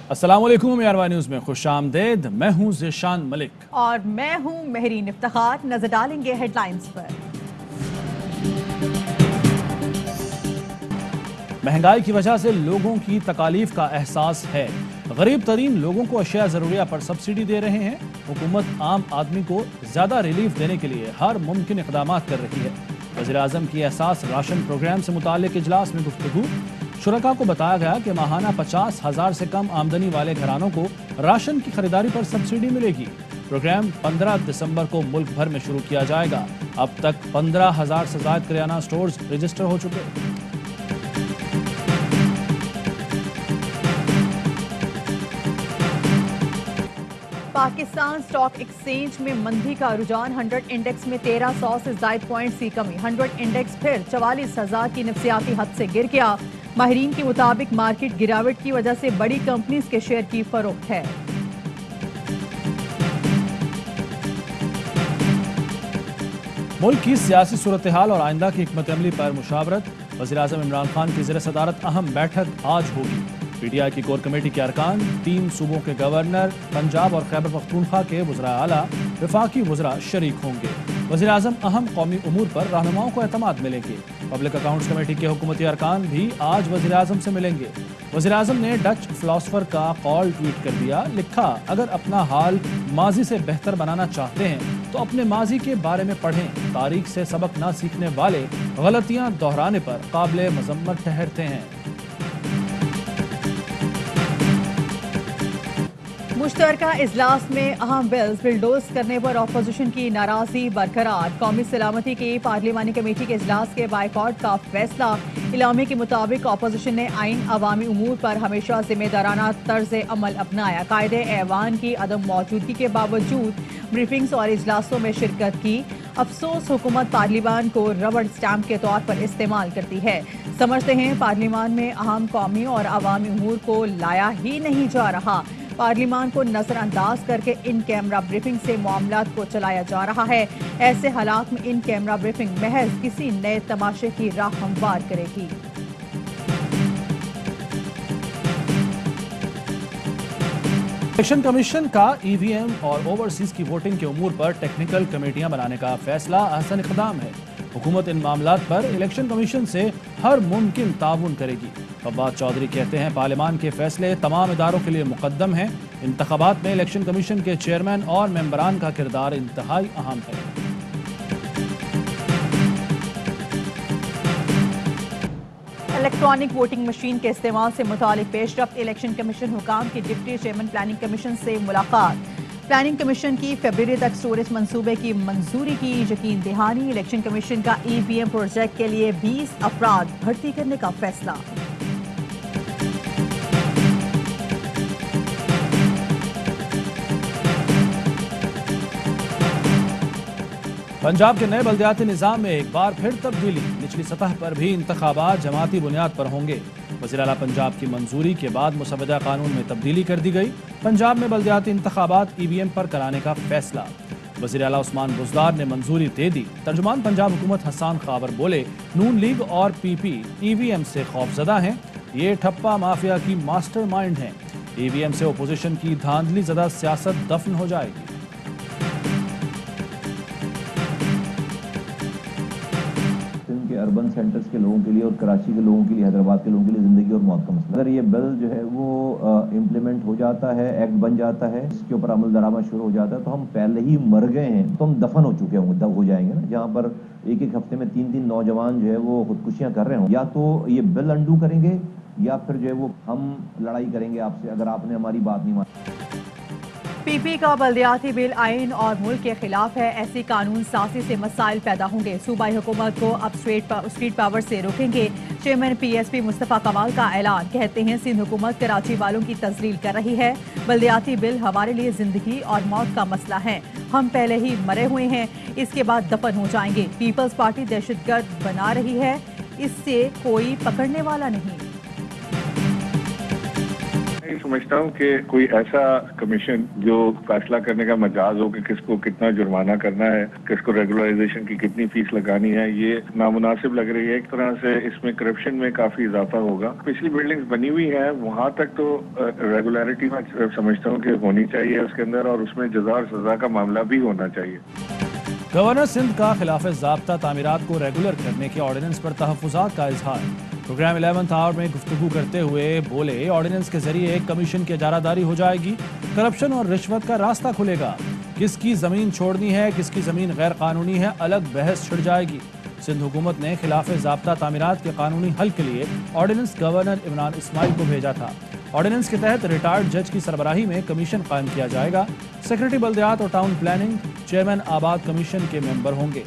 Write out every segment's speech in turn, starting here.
अस्सलाम वालेकुम यारवा न्यूज़ में खुश आमदेद। मैं हूं ज़ीशान मलिक और मैं हूं मेहरीन इफ्तिखार। नजर डालेंगे हेडलाइंस पर। महंगाई की वजह से लोगों की तकालीफ का एहसास है। गरीब तरीन लोगों को अशिया ज़रूरिया पर सब्सिडी दे रहे हैं। हुकूमत आम आदमी को ज़्यादा रिलीफ देने के लिए हर मुमकिन इक़दाम कर रही है। वज़ीर-ए-आज़म की एहसास राशन प्रोग्राम से मुताल्लिक़ इजलास में गुफ्तगू। शुरका को बताया गया कि माहाना 50,000 से कम आमदनी वाले घरानों को राशन की खरीदारी पर सब्सिडी मिलेगी। प्रोग्राम 15 दिसंबर को मुल्क भर में शुरू किया जाएगा। अब तक 15,000 से ज़ायद किराना स्टोर्स रजिस्टर हो चुके हैं। पाकिस्तान स्टॉक एक्सचेंज में मंदी का रुझान। 100 इंडेक्स में 1300 से ज़ायद पॉइंट्स की कमी। 100 इंडेक्स फिर 44,000 की नफसियाती हद से गिर गया। माहिरीन के मुताबिक मार्केट गिरावट की वजह से बड़ी कंपनीज के शेयर की फरोख्त है। मुल्क की सियासी सूरत हाल और आइंदा की हिकमत अमली पर मुशावरत। वज़ीर-ए-आज़म इमरान खान की ज़ेर सदारत अहम बैठक आज होगी। पीटीआई की कोर कमेटी के अरकान, 3 सूबों के गवर्नर, पंजाब और खैबर पख्तूनख्वा के वज़रा आला, वफाकी वज़रा शरीक होंगे। वज़ीर-ए-आज़म अहम कौमी उमूर पर रहनुमाओं को एतमाद मिलेंगे। पब्लिक अकाउंट्स कमेटी के हुकूमती अरकान भी आज वज़ीर-ए-आज़म से मिलेंगे। वज़ीर-ए-आज़म ने डच फिलोसफर का कॉल ट्वीट कर दिया। लिखा, अगर अपना हाल माजी से बेहतर बनाना चाहते हैं तो अपने माजी के बारे में पढ़ें। तारीख से सबक ना सीखने वाले गलतियां दोहराने पर काबिल मजम्मत ठहरते हैं। मुश्तरका इजलास में अहम बिल्स बिलडोज करने पर अपोजिशन की नाराजगी बरकरार। कौमी सलामती की पार्लिमानी कमेटी के इजलास के बायकॉट का फैसला। इलामे के मुताबिक अपोजिशन ने आइन अवामी उमूर पर हमेशा जिम्मेदाराना तर्ज अमल अपनाया। कायदे ऐवान की अदम मौजूदगी के बावजूद ब्रीफिंग्स और इजलासों में शिरकत की। अफसोस हुकूमत पार्लिमान को रबड़ स्टैम्प के तौर पर इस्तेमाल करती है। समझते हैं पार्लिमान में अहम कौमी और अवामी उमूर को लाया ही नहीं जा रहा। पार्लिमान को नजरअंदाज करके इन कैमरा ब्रीफिंग से मामलात को चलाया जा रहा है। ऐसे हालात में इन कैमरा ब्रीफिंग महज किसी नए तमाशे की राह हमवार करेगी। इलेक्शन कमीशन का ईवीएम और ओवरसीज की वोटिंग के उमूर पर टेक्निकल कमेटियां बनाने का फैसला अहसन इक़दाम है। हुकूमत इन मामलात पर इलेक्शन कमीशन से हर मुमकिन ताउन करेगी। फवाद चौधरी कहते हैं, पार्लियामान के फैसले तमाम इदारों के लिए मुकद्दम हैं। इंतखाबात में इलेक्शन कमीशन के चेयरमैन और मेंबरान का किरदार इंतहाई अहम है। इलेक्ट्रॉनिक वोटिंग मशीन के इस्तेमाल से मुतालिक पेशरफ्त। इलेक्शन कमीशन हुकाम की डिप्टी चेयरमैन प्लानिंग कमीशन से मुलाकात। प्लानिंग कमीशन की फरवरी तक स्टोरेज मंसूबे की मंजूरी की यकीन दहानी। इलेक्शन कमीशन का ईवीएम प्रोजेक्ट के लिए 20 अफराद भर्ती करने का फैसला। पंजाब के नए बल्दियाती निज़ाम में एक बार फिर तब्दीली। निचली सतह पर भी इंतखाबात जमाती बुनियाद पर होंगे। वज़ीर आला पंजाब की मंजूरी के बाद मुसवदा कानून में तब्दीली कर दी गई। पंजाब में बल्दियाती इंतखाबात ईवीएम पर कराने का फैसला। वज़ीर आला उस्मान बुज़दार ने मंजूरी दे दी। तर्जुमान पंजाब हुकूमत हसन खाबर बोले, नून लीग और पीपी ईवीएम से खौफजदा हैं। ये ठप्पा माफिया की मास्टर माइंड हैं। ईवीएम से अपोजिशन की धांधली ज़दा सियासत दफन हो जाएगी। अर्बन सेंटर्स के लोगों के लिए और कराची के लोगों के लिए, हैदराबाद के लोगों के लिए ज़िंदगी और मौत का मसला। अगर ये बिल जो है वो इम्प्लीमेंट हो जाता है, एक्ट बन जाता है, इसके ऊपर अमल दरामद शुरू हो जाता है, तो हम पहले ही मर गए हैं, तो हम दफन हो चुके होंगे, दब हो जाएंगे ना। जहाँ पर एक एक हफ्ते में 3-3 नौजवान जो है वो खुदकुशियाँ कर रहे हों। या तो ये बिल अंडू करेंगे या फिर जो है वो हम लड़ाई करेंगे आपसे, अगर आपने हमारी बात नहीं मानी। पीपी का बल्दियाती बिल आइन और मुल्क के खिलाफ है। ऐसी कानून साजी से मसाइल पैदा होंगे। सूबाई हुकूमत को अब स्ट्रीट पावर से रोकेंगे। चेयरमैन पीएसपी मुस्तफ़ा कमाल का ऐलान। कहते हैं, सिंध हुकूमत कराची वालों की तजलील कर रही है। बल्दियाती बिल हमारे लिए जिंदगी और मौत का मसला है। हम पहले ही मरे हुए हैं, इसके बाद दफन हो जाएंगे। पीपल्स पार्टी दहशतगर्द बना रही है, इससे कोई पकड़ने वाला नहीं। मैं समझता हूँ कि कोई ऐसा कमीशन जो फैसला करने का मजाज हो कि किसको कितना जुर्माना करना है, किसको रेगुलराइजेशन की कितनी फीस लगानी है, ये नामुनासिब लग रही है। एक तरह से इसमें करप्शन में काफी इजाफा होगा। पिछली बिल्डिंग्स बनी हुई हैं, वहाँ तक तो रेगुलरिटी में समझता हूँ कि होनी चाहिए उसके अंदर, और उसमें जजा और सजा का मामला भी होना चाहिए। गवर्नर सिंध का खिलाफ ज़ाब्ता तामीरात को रेगुलर करने के ऑर्डिनेंस पर तहफ़्फ़ुज़ात का इजहार। प्रोग्राम 11th आवर में गुफ्तगू करते हुए बोले, ऑर्डिनेंस के जरिए एक कमीशन की इजारादारी हो जाएगी, करप्शन और रिश्वत का रास्ता खुलेगा। किसकी ज़मीन छोड़नी है, किसकी ज़मीन गैर कानूनी है, अलग बहस छिड़ जाएगी। सिंध हुकूमत ने खिलाफ ज़ाब्ता तामीरात के कानूनी हल के लिए ऑर्डिनेंस गवर्नर इमरान इस्माइल को भेजा था। ऑर्डिनेंस के तहत रिटायर्ड जज की सरबराही में कमीशन कायम किया जाएगा। सेक्रेटरी बल्दियात और टाउन प्लानिंग चेयरमैन आबाद कमीशन के मेंबर होंगे।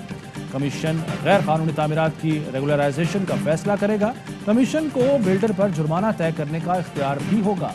कमीशन गैर कानूनी तामीरात की रेगुलराइजेशन का फैसला करेगा। कमीशन को बिल्डर पर जुर्माना तय करने का इख्तियार भी होगा।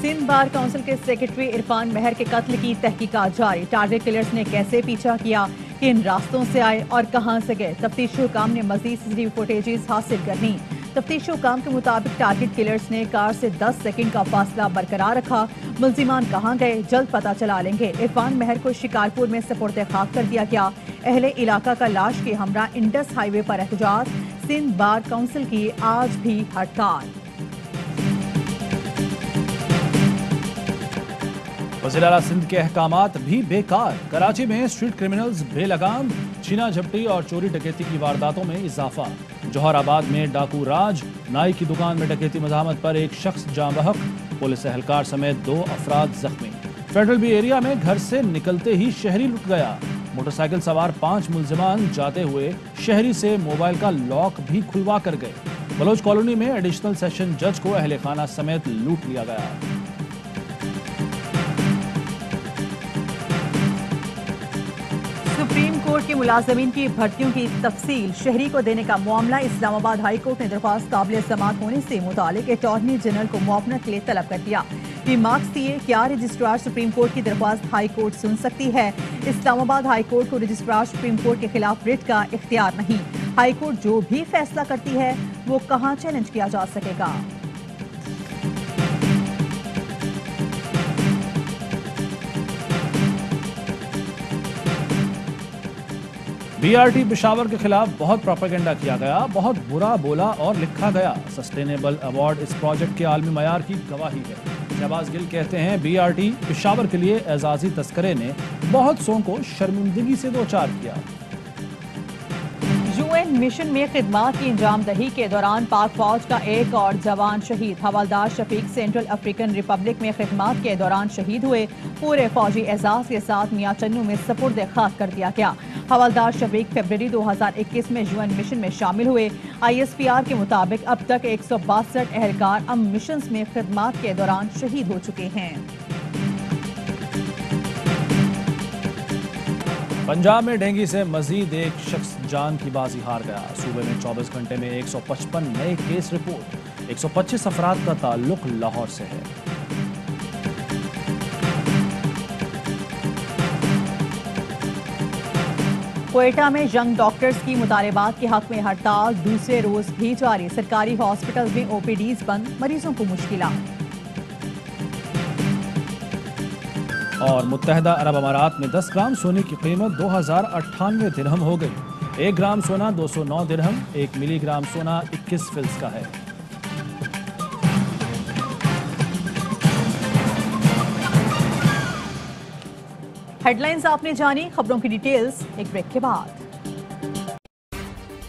सिंध बार काउंसिल के सेक्रेटरी इरफान मेहर के कत्ल की तहकीकात जारी। टारगेट किलर्स ने कैसे पीछा किया, किन रास्तों से आए और कहां से गए, तफ्तीशी हुकाम ने मजीद सीसीटीवी फुटेजेस हासिल करनी। तफ्तीशी हुकाम के मुताबिक टारगेट किलर्स ने कार से 10 सेकंड का फासला बरकरार रखा। मुल्जिमान कहां गए, जल्द पता चला लेंगे। इरफान मेहर को शिकारपुर में सपुर्द खाक कर दिया गया। अहले इलाका का लाश के हमरा इंडस हाईवे पर एहतजाज। सिंध बार काउंसिल की आज भी हड़ताल। वज़ीर आला सिंध के अहकामात भी बेकार। कराची में स्ट्रीट क्रिमिनल्स बेलगाम, छीना झपटी और चोरी डकैती की वारदातों में इजाफा। जौहराबाद में डाकू राज, नाई की दुकान में डकैती मज़ाहमत पर एक शख्स जाँ बहक, पुलिस एहलकार समेत 2 अफराद जख्मी। फेडरल बी एरिया में घर से निकलते ही शहरी लुट गया। मोटरसाइकिल सवार 5 मुल्जिमान जाते हुए शहरी से मोबाइल का लॉक भी खुलवा कर गए। बलोच कॉलोनी में एडिशनल सेशन जज को अहले खाना समेत लूट लिया गया। सुप्रीम कोर्ट के मुलाजमीन की भर्तियों की तफसील शहरी को देने का मामला। इस्लामाबाद हाई कोर्ट ने दरख्वास्त काबिल समाअत होने से मुतालिक अटॉर्नी जनरल को मुआवनत के लिए तलब कर दिया। रिमार्क्स दिए, क्या रजिस्ट्रार सुप्रीम कोर्ट की दरख्वास्त हाई कोर्ट सुन सकती है? इस्लामाबाद हाई कोर्ट को रजिस्ट्रार सुप्रीम कोर्ट के खिलाफ रिट का इख्तियार नहीं। हाई कोर्ट जो भी फैसला करती है वो कहाँ चैलेंज किया जा सकेगा? बीआरटी पेशावर के खिलाफ बहुत प्रोपेगेंडा किया गया, बहुत बुरा बोला और लिखा गया। सस्टेनेबल अवार्ड इस प्रोजेक्ट के आलमी मयार की गवाही है। शहबाज गिल कहते हैं, बीआरटी पेशावर के लिए एजाजी तस्करे ने बहुत सौ को शर्मिंदगी से दो चार किया। यूएन मिशन में खिदमात की अंजाम दही के दौरान पाक फौज का एक और जवान शहीद। हवलदार शफीक सेंट्रल अफ्रीकन रिपब्लिक में खिदमात के दौरान शहीद हुए। पूरे फौजी एजाज के साथ मियां चन्नू में सपुर्द खाक कर दिया गया। हवलदार शफीक फरवरी 2021 में यूएन मिशन में शामिल हुए। ISPR के मुताबिक अब तक 162 एहलकार मिशन में खिदमात के दौरान शहीद हो चुके हैं। पंजाब में डेंगू से मजीद एक शख्स जान की बाजी हार गया। सूबे में 24 घंटे में 155 नए केस रिपोर्ट। 125 अफराद का ताल्लुक लाहौर से है। क्वेटा में यंग डॉक्टर्स की मुतालबात के हक में हड़ताल दूसरे रोज भी जारी। सरकारी हॉस्पिटल में OPDs बंद, मरीजों को मुश्किलात। और मुत्तहदा अरब अमारात में 10 ग्राम सोने की कीमत 2098 दिरहम हो गई। 1 ग्राम सोना 209 दिरहम, 1 मिलीग्राम सोना 21 फिल्स का है। हेडलाइंस आपने जानी, खबरों की डिटेल्स एक ब्रेक के बाद।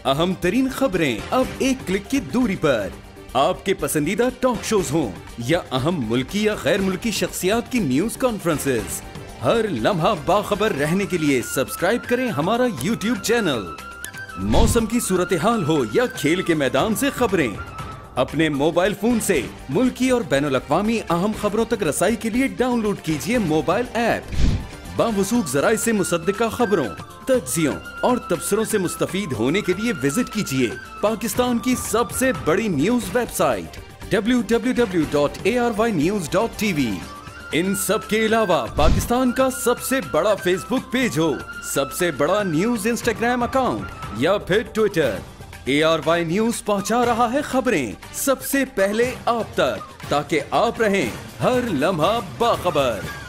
अहम तरीन खबरें अब एक क्लिक की दूरी पर। आपके पसंदीदा टॉक शोज हों या अहम मुल्की या गैर मुल्की शख्सियात की न्यूज कॉन्फ्रेंसेस, हर लम्हा बाखबर रहने के लिए सब्सक्राइब करें हमारा YouTube चैनल। मौसम की सूरत हाल हो या खेल के मैदान से खबरें, अपने मोबाइल फोन से मुल्की और बैनुल-अक़वामी अहम खबरों तक रसाई के लिए डाउनलोड कीजिए मोबाइल ऐप। बावसूख ज़राए से मुसद्दिका खबरों, तज्ज़ियों और तबसरों से मुस्तफीद होने के लिए विजिट कीजिए पाकिस्तान की सबसे बड़ी न्यूज वेबसाइट www.arYnews.tv। इन सब के अलावा पाकिस्तान का सबसे बड़ा फेसबुक पेज हो, सबसे बड़ा न्यूज इंस्टाग्राम अकाउंट या फिर ट्विटर, ARY न्यूज पहुंचा रहा है खबरें सबसे पहले आप तक, ताकि आप रहें हर लम्हा बाखबर।